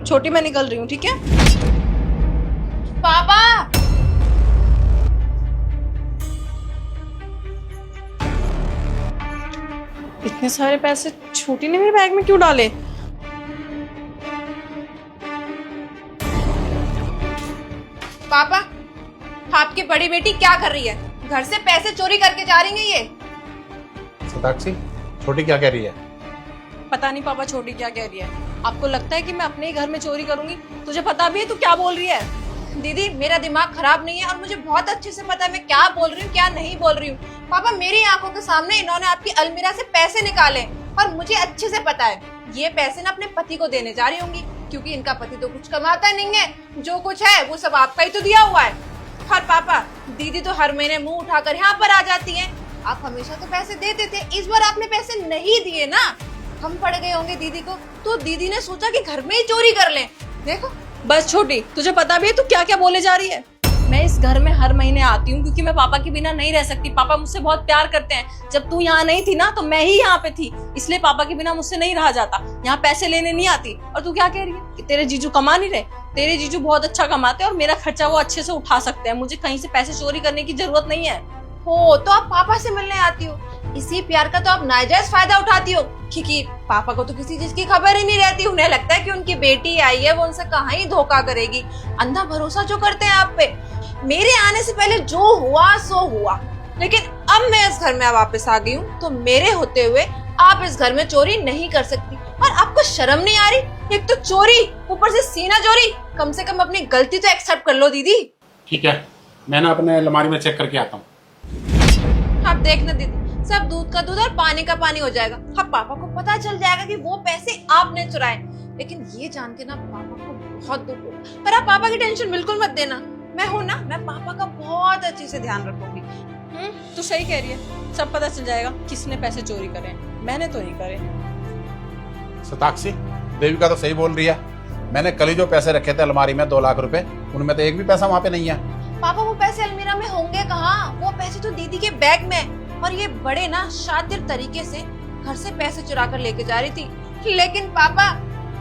छोटी मैं निकल रही हूँ, ठीक है? पापा इतने सारे पैसे छोटी ने मेरे बैग में क्यों डाले? पापा, आपकी बड़ी बेटी क्या कर रही है? घर से पैसे चोरी करके जा रही है ये। सताक्षी, छोटी क्या कह रही है? पता नहीं पापा छोटी क्या कह रही है। आपको लगता है कि मैं अपने ही घर में चोरी करूंगी? तुझे पता भी है तू क्या बोल रही है? दीदी, मेरा दिमाग खराब नहीं है और मुझे बहुत अच्छे से पता है मैं क्या बोल रही हूँ क्या नहीं बोल रही हूँ। पापा, मेरी आंखों के सामने इन्होंने आपकी अलमीरा से पैसे निकाले और मुझे अच्छे से पता है ये पैसे ना अपने पति को देने जा रही होंगी, क्योंकि इनका पति तो कुछ कमाता नहीं है, जो कुछ है वो सब आपका ही तो दिया हुआ है। और पापा, दीदी तो हर महीने मुंह उठाकर यहाँ पर आ जाती है। आप हमेशा तो पैसे देते थे, इस बार आपने पैसे नहीं दिए ना, हम पड़ गए होंगे दीदी को, तो दीदी ने सोचा कि घर में ही चोरी कर लें। देखो बस छोटी, तुझे पता भी है तू क्या क्या बोले जा रही है? मैं इस घर में हर महीने आती हूँ क्योंकि मैं पापा के बिना नहीं रह सकती। पापा मुझसे बहुत प्यार करते हैं। जब तू यहाँ नहीं थी ना तो मैं ही यहाँ पे थी, इसलिए पापा के बिना मुझसे नहीं रहा जाता। यहाँ पैसे लेने नहीं आती। और तू क्या कह रही है कि तेरे जीजू कमा नहीं रहे? तेरे जीजू बहुत अच्छा कमाते हैं और मेरा खर्चा वो अच्छे से उठा सकते हैं। मुझे कहीं से पैसे चोरी करने की जरूरत नहीं है। हो तो आप पापा से मिलने आती हो, इसी प्यार का तो आप नाजायज फायदा उठाती हो, क्योंकि पापा को तो किसी चीज की खबर ही नहीं रहती। उन्हें लगता है कि उनकी बेटी आई है, वो उनसे कहाँ ही धोखा करेगी। अंधा भरोसा जो करते हैं आप पे। मेरे आने से पहले जो हुआ सो हुआ, लेकिन अब मैं इस घर में वापस आ गई हूँ, तो मेरे होते हुए आप इस घर में चोरी नहीं कर सकती। और आपको शर्म नहीं आ रही? एक तो चोरी, ऊपर से सीना चोरी। कम से कम अपनी गलती तो एक्सेप्ट कर लो दीदी। ठीक है, मैं ना अपने अलमारी में चेक करके आता हूँ। आप देखना दीदी, सब दूध का दूध और पानी का पानी हो जाएगा। हाँ, पापा को पता चल जाएगा कि वो पैसे आपने चुराए, लेकिन ये जान के ना पापा को बहुत दुख होगा। पर आप पापा की टेंशन बिल्कुल मत देना, मैं हूँ ना, मैं पापा का बहुत अच्छे से ध्यान रखूंगी। तू सही कह रही है। सब पता चल जाएगा किसने पैसे चोरी करे। मैंने तो नहीं करे। सताक्षी, देविका तो सही बोल रही है। मैंने कल ही जो पैसे रखे थे अलमारी में 2 लाख रुपए, उनमें तो एक भी पैसा वहाँ पे नहीं है। पापा, वो पैसे अलमीरा में होंगे कहाँ? वो पैसे तो दीदी के बैग में। और ये बड़े ना शातिर तरीके से घर से पैसे चुरा कर लेके जा रही थी। लेकिन पापा,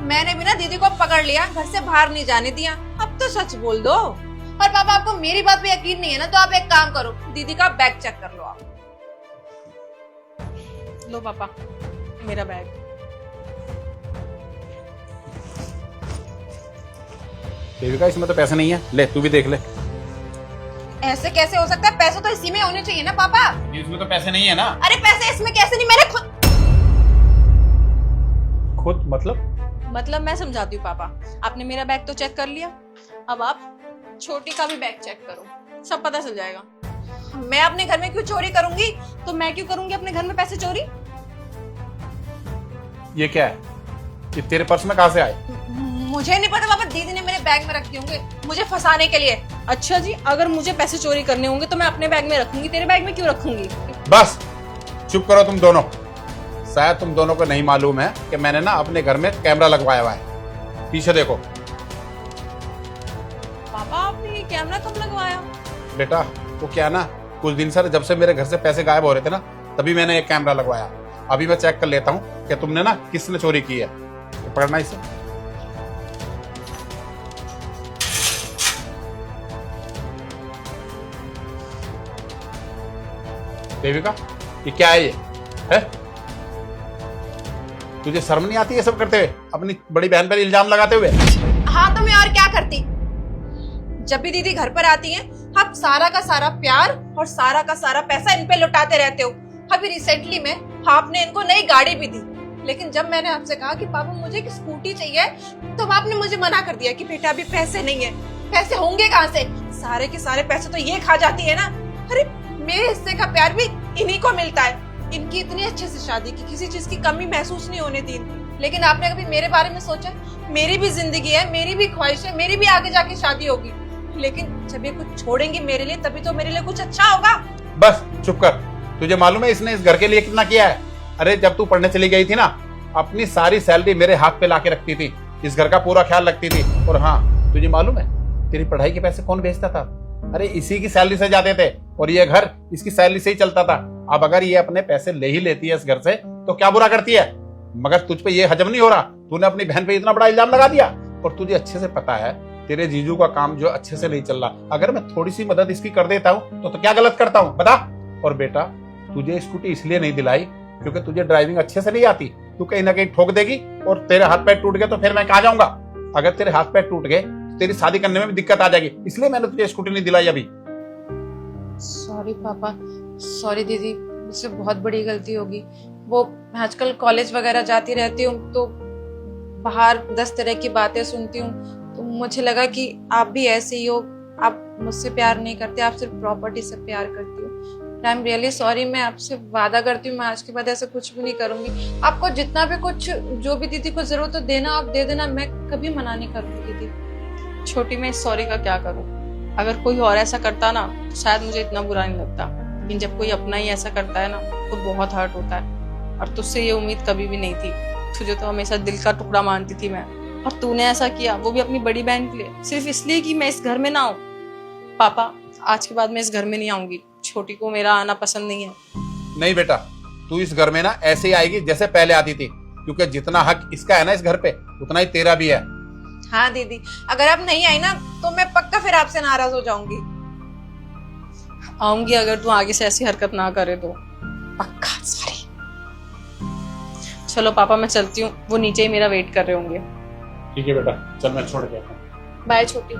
मैंने भी ना दीदी को पकड़ लिया, घर से बाहर नहीं जाने दिया। अब तो सच बोल दो। और पापा, आपको मेरी बात पे यकीन नहीं है ना, तो आप एक काम करो, दीदी का बैग चेक कर लो आप। लो पापा, मेरा बैग। देविका, इसमें तो पैसे नहीं है, ले तू भी देख ले। ऐसे कैसे हो सकता है? पैसे तो इसी में होने चाहिए ना पापा। इसमें तो पैसे नहीं है ना। अरे पैसे इसमें कैसे नहीं? मैंने खुद मतलब मैं समझाती हूँ पापा। आपने मेरा बैग तो चेक कर लिया, अब आप छोटी का भी बैग चेक करो, सब पता चल जाएगा। मैं अपने घर में क्यों चोरी करूंगी? तो मैं क्यों करूंगी अपने घर में पैसे चोरी? ये क्या है? ये तेरे पर्स में कहाँ से आए? मुझे नहीं पता पापा, दीदी ने मेरे बैग में रख दिए होंगे मुझे फंसाने के लिए। अच्छा जी, अगर मुझे पैसे चोरी करने होंगे तो मैं अपने बैग में रखूंगी, तेरे बैग में क्यों रखूंगी? बस चुप करो तुम दोनों। शायद तुम दोनों को नहीं मालूम है कि मैंने ना अपने घर में कैमरा लगवाया हुआ है। पीछे देखो। पापा, आपने ये कैमरा कब लगवाया? बेटा, वो क्या ना, कुछ दिन से जब से मेरे घर से पैसे गायब हो रहे थे ना, तभी मैंने एक कैमरा लगवाया। अभी मैं चेक कर लेता हूँ कि तुमने ना किसने चोरी की है। तो पकड़ना इसे। देविका, ये क्या है? ये है? तुझे शर्म नहीं आती ये सब करते हुए, अपनी बड़ी बहन पर इल्जाम लगाते हुए? हाँ, तो मैं और क्या करती? जब भी दीदी घर पर आती हैं, आप सारा का सारा प्यार और सारा का सारा पैसा इन पे लुटाते रहते हो। अभी रिसेंटली में आपने इनको नई गाड़ी भी दी, लेकिन जब मैंने आपसे कहा कि पापा मुझे एक स्कूटी चाहिए, तो आपने मुझे मना कर दिया कि बेटा अभी पैसे नहीं है। पैसे होंगे कहाँ से? सारे के सारे पैसे तो ये खा जाती है ना। अरे मेरे हिस्से का प्यार भी इन्हीं को मिलता है। इनकी इतनी अच्छे से शादी की, किसी चीज की कमी महसूस नहीं होने दी। लेकिन आपने कभी मेरे बारे में सोचा? मेरी भी जिंदगी है, मेरी भी ख्वाहिश है, मेरी भी आगे जाके शादी होगी, लेकिन जब ये कुछ छोड़ेंगी मेरे लिए, तभी तो मेरे लिए कुछ अच्छा होगा। बस चुप कर। तुझे मालूम है इसने इस घर के लिए कितना किया है? अरे जब तू पढ़ने चली गई थी ना, अपनी सारी सैलरी मेरे हाथ पे लाके रखती थी, इस घर का पूरा ख्याल रखती थी। और हाँ, तुझे मालूम है तेरी पढ़ाई के पैसे कौन भेजता था? अरे इसी की सैलरी से जाते थे, और ये घर इसकी सैलरी से ही चलता था। अब अगर ये अपने पैसे ले ही लेती है इस घर से, तो क्या बुरा करती है? मगर तुझ पे ये हजम नहीं हो रहा, तूने अपनी बहन पे इतना बड़ा इल्जाम लगा दिया। और तुझे अच्छे से पता है तेरे जीजू का काम जो अच्छे से नहीं चल रहा, अगर मैं थोड़ी सी मदद इसकी कर देता हूँ तो क्या गलत करता हूँ बता। और बेटा तुझे स्कूटी इसलिए नहीं दिलाई क्योंकि तुझे ड्राइविंग अच्छे से नहीं आती, तू कहीं ना कहीं ठोक देगी और तेरे हाथ पैर टूट गए तो फिर मैं कहाँ जाऊंगा। अगर तेरे हाथ पैर टूट गए तो तेरी शादी करने में भी दिक्कत आ जाएगी, इसलिए मैंने तुझे स्कूटी नहीं दिलाई अभी। सॉरी पापा, सॉरी दीदी, मुझसे बहुत बड़ी गलती होगी। वो आजकल कॉलेज वगैरह जाती रहती हूँ तो बाहर 10 तरह की बातें सुनती हूँ, तो मुझे लगा कि आप भी ऐसे ही हो, आप मुझसे प्यार नहीं करते, आप सिर्फ प्रॉपर्टी से प्यार करती हो। आई एम रियली सॉरी, मैं आपसे वादा करती हूँ मैं आज के बाद ऐसा कुछ भी नहीं करूंगी। आपको जितना भी कुछ जो भी दीदी को जरूरत हो देना आप दे देना, मैं कभी मना नहीं करूंगी दीदी। छोटी मैं इस सॉरी का क्या करूं? अगर कोई और ऐसा करता ना तो शायद मुझे इतना बुरा नहीं लगता, लेकिन जब कोई अपना ही ऐसा करता है ना तो बहुत हर्ट होता है। और तुझसे ये उम्मीद कभी भी नहीं थी, तुझे तो हमेशा दिल का टुकड़ा मानती थी मैं, और तूने ऐसा किया वो भी अपनी बड़ी बहन के लिए, सिर्फ इसलिए कि मैं इस घर में ना आऊं। पापा आज के बाद मैं इस घर में नहीं आऊंगी, छोटी को मेरा आना पसंद नहीं है। नहीं बेटा, तू इस घर में ना ऐसे ही आएगी जैसे पहले आती थी, क्योंकि जितना हक इसका है ना इस घर पे उतना ही तेरा भी है। हाँ दीदी, अगर आप नहीं आई ना तो मैं पक्का फिर आपसे नाराज हो जाऊंगी। आऊंगी अगर तू आगे से ऐसी हरकत ना करे तो पक्का। सॉरी। चलो पापा मैं चलती हूँ, वो नीचे ही मेरा वेट कर रहे होंगे। ठीक है बेटा, चल मैं छोड़ के आता हूँ। बाय छोटी।